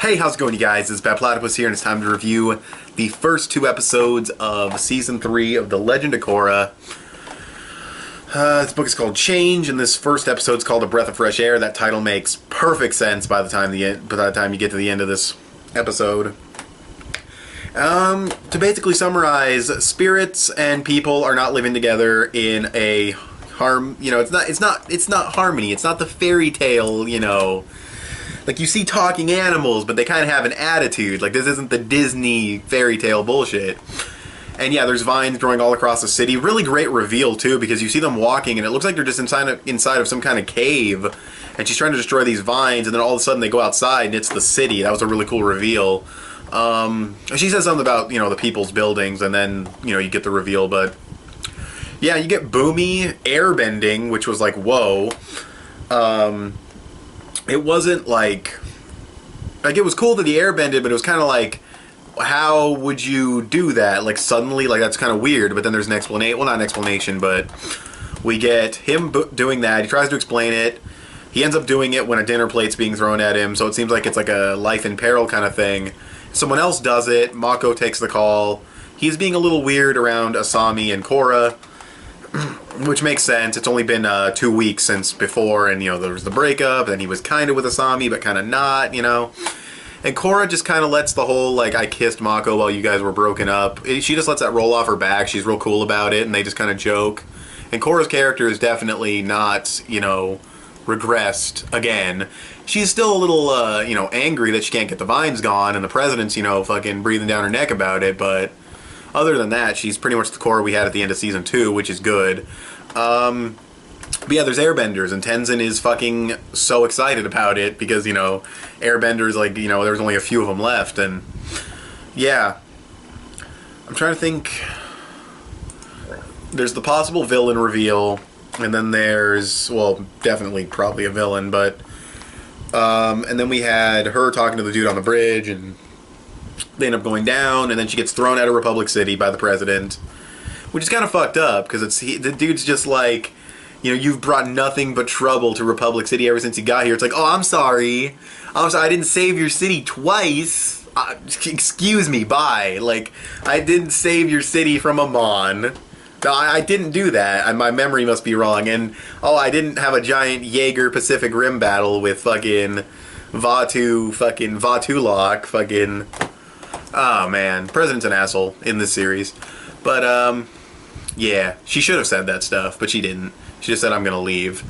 Hey, how's it going, you guys? It's petplatypus here, and it's time to review the first two episodes of Season 3 of The Legend of Korra. This book is called Change, and this first episode is called A Breath of Fresh Air. That title makes perfect sense by the time you get to the end of this episode. To basically summarize, spirits and people are not living together in a it's not harmony. It's not the fairy tale, like you see talking animals, but they kind of have an attitude. Like, this isn't the Disney fairy tale bullshit. And yeah, there's vines growing all across the city. Really great reveal too, because you see them walking and it looks like they're just inside of some kind of cave, and she's trying to destroy these vines, and then all of a sudden they go outside and it's the city. That was a really cool reveal. She says something about, the people's buildings, and then, you get the reveal, but yeah, you get Boomy airbending, which was like, whoa. It wasn't like it was cool that he airbended, but it was kind of like, how would you do that? Like, suddenly, like, that's kind of weird, but then there's an explanation. Well, not an explanation, but we get him doing that. He tries to explain it. He ends up doing it when a dinner plate's being thrown at him, so it seems like it's like a life in peril kind of thing. Someone else does it. Mako takes the call. He's being a little weird around Asami and Korra, which makes sense. It's only been 2 weeks since before, and, there was the breakup, and he was kind of with Asami, but kind of not, And Korra just kind of lets the whole, like, I kissed Mako while you guys were broken up. She just lets that roll off her back. She's real cool about it, and they just kind of joke. And Korra's character is definitely not, regressed again. She's still a little, angry that she can't get the vines gone, and the president's, fucking breathing down her neck about it, but other than that, she's pretty much the Korra we had at the end of Season 2, which is good. But yeah, there's airbenders, and Tenzin is fucking so excited about it because, airbenders, like, there's only a few of them left, and yeah. I'm trying to think. There's the possible villain reveal, and then there's, well, definitely probably a villain, but, and then we had her talking to the dude on the bridge, and they end up going down, and then she gets thrown out of Republic City by the president, which is kind of fucked up, because the dude's just like, you've brought nothing but trouble to Republic City ever since you got here. It's like, oh, I'm sorry, I didn't save your city twice. Excuse me, bye. Like, I didn't save your city from Amon. No, I didn't do that. My memory must be wrong. And, oh, I didn't have a giant Jaeger Pacific Rim battle with fucking Vatulok, fucking... Oh, man. President's an asshole in this series. But, yeah. She should have said that stuff, but she didn't. She just said, I'm gonna leave.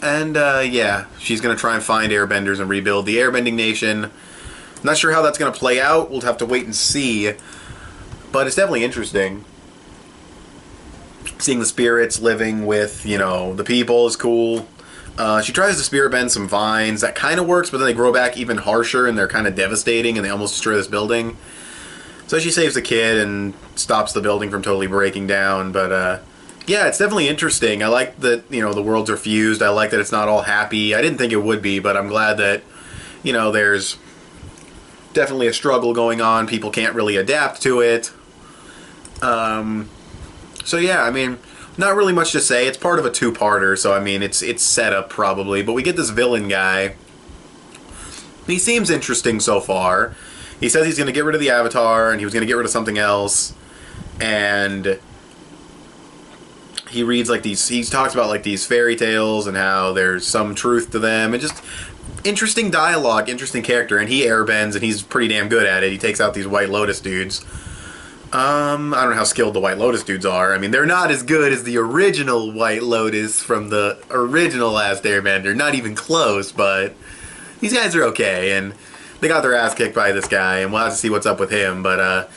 And, yeah. She's gonna try and find airbenders and rebuild the airbending nation. Not sure how that's gonna play out. We'll have to wait and see. But it's definitely interesting. Seeing the spirits living with, the people is cool. She tries to spirit bend some vines. That kind of works, but then they grow back even harsher, and they're kind of devastating, and they almost destroy this building. So she saves the kid and stops the building from totally breaking down. But, yeah, it's definitely interesting. I like that, the worlds are fused. I like that it's not all happy. I didn't think it would be, but I'm glad that, there's definitely a struggle going on. People can't really adapt to it. So yeah, I mean, not really much to say. It's part of a two-parter, so I mean, it's set up probably. But we get this villain guy. He seems interesting so far. He says he's going to get rid of the Avatar, and he was going to get rid of something else. And he reads like these. He talks about like these fairy tales and how there's some truth to them, and just interesting dialogue, interesting character. And he airbends, and he's pretty damn good at it. He takes out these White Lotus dudes. I don't know how skilled the White Lotus dudes are. I mean, they're not as good as the original White Lotus from the original Last Airbender. Not even close, but these guys are okay, and they got their ass kicked by this guy, and we'll have to see what's up with him. But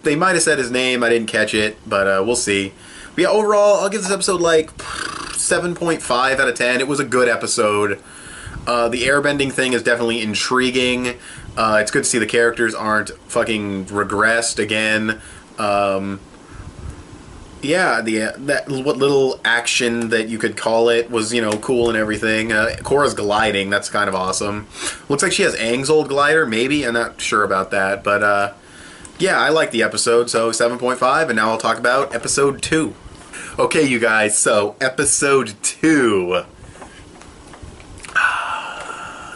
they might have said his name. I didn't catch it, but we'll see. But yeah, overall, I'll give this episode like 7.5 out of 10. It was a good episode. The airbending thing is definitely intriguing. It's good to see the characters aren't fucking regressed again. Yeah, that what little action that you could call it was, cool and everything. Korra's gliding, that's kind of awesome. Looks like she has Aang's old glider, maybe. I'm not sure about that, but yeah, I like the episode, so 7.5, and now I'll talk about episode 2. Okay, you guys, so episode 2.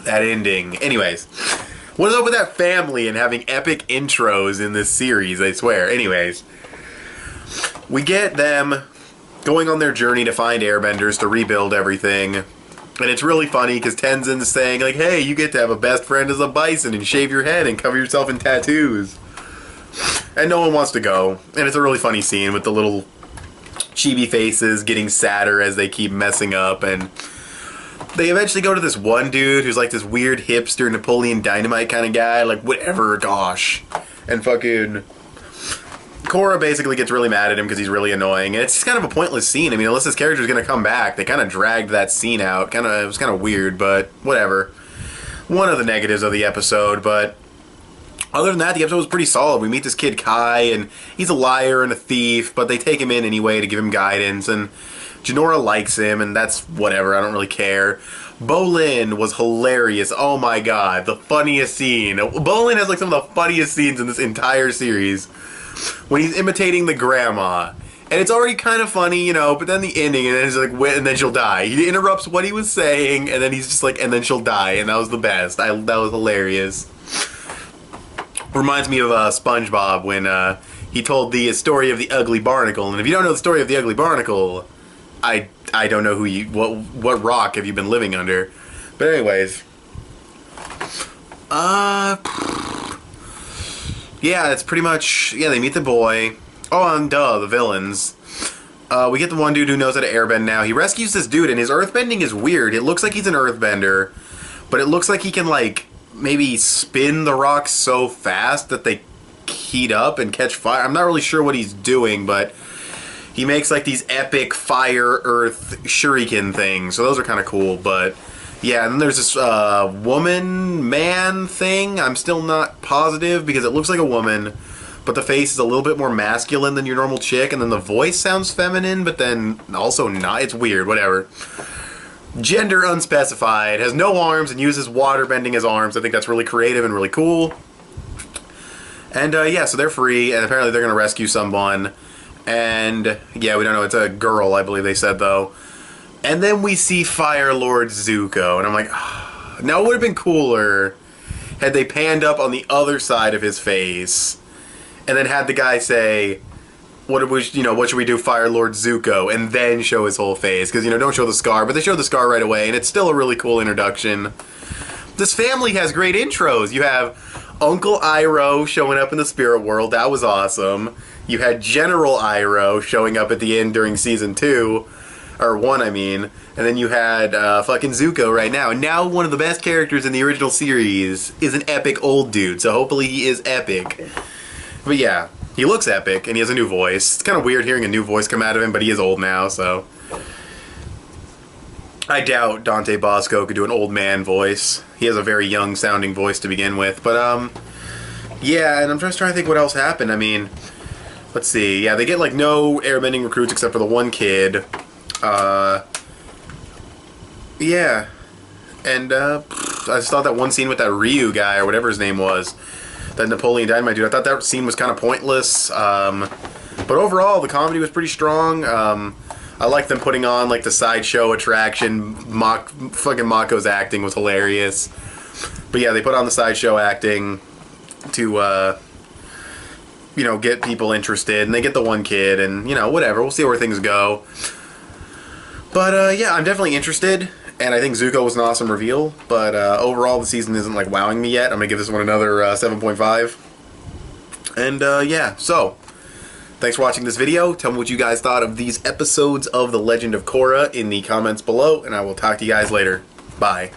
That ending. Anyways, What is up with that family and having epic intros in this series, I swear. Anyways, we get them going on their journey to find airbenders to rebuild everything. And it's really funny because Tenzin's saying, like, hey, you get to have a best friend as a bison and shave your head and cover yourself in tattoos. And no one wants to go. And it's a really funny scene with the little chibi faces getting sadder as they keep messing up. And they eventually go to this one dude who's like this weird hipster Napoleon Dynamite kind of guy. Like, whatever, gosh. And fucking Korra basically gets really mad at him because he's really annoying. And it's just kind of a pointless scene. I mean, unless this character's going to come back, they kind of dragged that scene out. It was kind of weird, but whatever. One of the negatives of the episode, but other than that, the episode was pretty solid. We meet this kid Kai, and he's a liar and a thief, but they take him in anyway to give him guidance, and Jinora likes him, and that's whatever. I don't really care. Bolin was hilarious. Oh my god, the funniest scene. Bolin has like some of the funniest scenes in this entire series. When he's imitating the grandma. And it's already kind of funny, you know, but then the ending, and then it's like, and then she'll die. He interrupts what he was saying, and then he's just like, and then she'll die, and that was the best. That was hilarious. Reminds me of SpongeBob when he told the story of the ugly barnacle. And if you don't know the story of the ugly barnacle, I don't know what rock have you been living under. But anyways, yeah, that's pretty much, yeah, they meet the boy. Oh, and the villains. We get the one dude who knows how to airbend now. He rescues this dude, and his earthbending is weird. It looks like he's an earthbender, but it looks like he can, like, maybe spin the rocks so fast that they heat up and catch fire. I'm not really sure what he's doing, but he makes, like, these epic fire-earth shuriken things. So those are kind of cool, but yeah, and then there's this woman-man thing. I'm still not positive because it looks like a woman, but the face is a little bit more masculine than your normal chick, and then the voice sounds feminine, but then also not. It's weird, whatever. Gender unspecified, has no arms and uses water bending as arms. I think that's really creative and really cool. And yeah, so they're free, and apparently they're going to rescue someone. And yeah, we don't know. It's a girl, I believe they said, though. And then we see Firelord Zuko, and I'm like, oh. Now it would have been cooler had they panned up on the other side of his face, and then had the guy say, what should we do, Firelord Zuko, and then show his whole face, because, you know, don't show the scar, but they show the scar right away, and it's still a really cool introduction. This family has great intros. You have Uncle Iroh showing up in the spirit world. That was awesome. You had General Iroh showing up at the end during season 2. Or 1, I mean. And then you had fucking Zuko right now. And now one of the best characters in the original series is an epic old dude. So hopefully he is epic. But yeah, he looks epic and he has a new voice. It's kind of weird hearing a new voice come out of him, but he is old now, so. I doubt Dante Bosco could do an old man voice. He has a very young sounding voice to begin with. But yeah, and I'm just trying to think what else happened. I mean, let's see. Yeah, they get like no airbending recruits except for the one kid. Yeah, and I just thought that one scene with that Ryu guy, or whatever his name was, that Napoleon Dynamite dude, I thought that scene was kind of pointless, but overall, the comedy was pretty strong. I like them putting on, like, the sideshow attraction. Fucking Mako's acting was hilarious. But yeah, they put on the sideshow acting to, you know, get people interested, and they get the one kid, and, you know, whatever, we'll see where things go. But, yeah, I'm definitely interested, and I think Zuko was an awesome reveal, but overall the season isn't, like, wowing me yet. I'm gonna give this one another 7.5. And, yeah, so, thanks for watching this video. Tell me what you guys thought of these episodes of The Legend of Korra in the comments below, and I will talk to you guys later. Bye.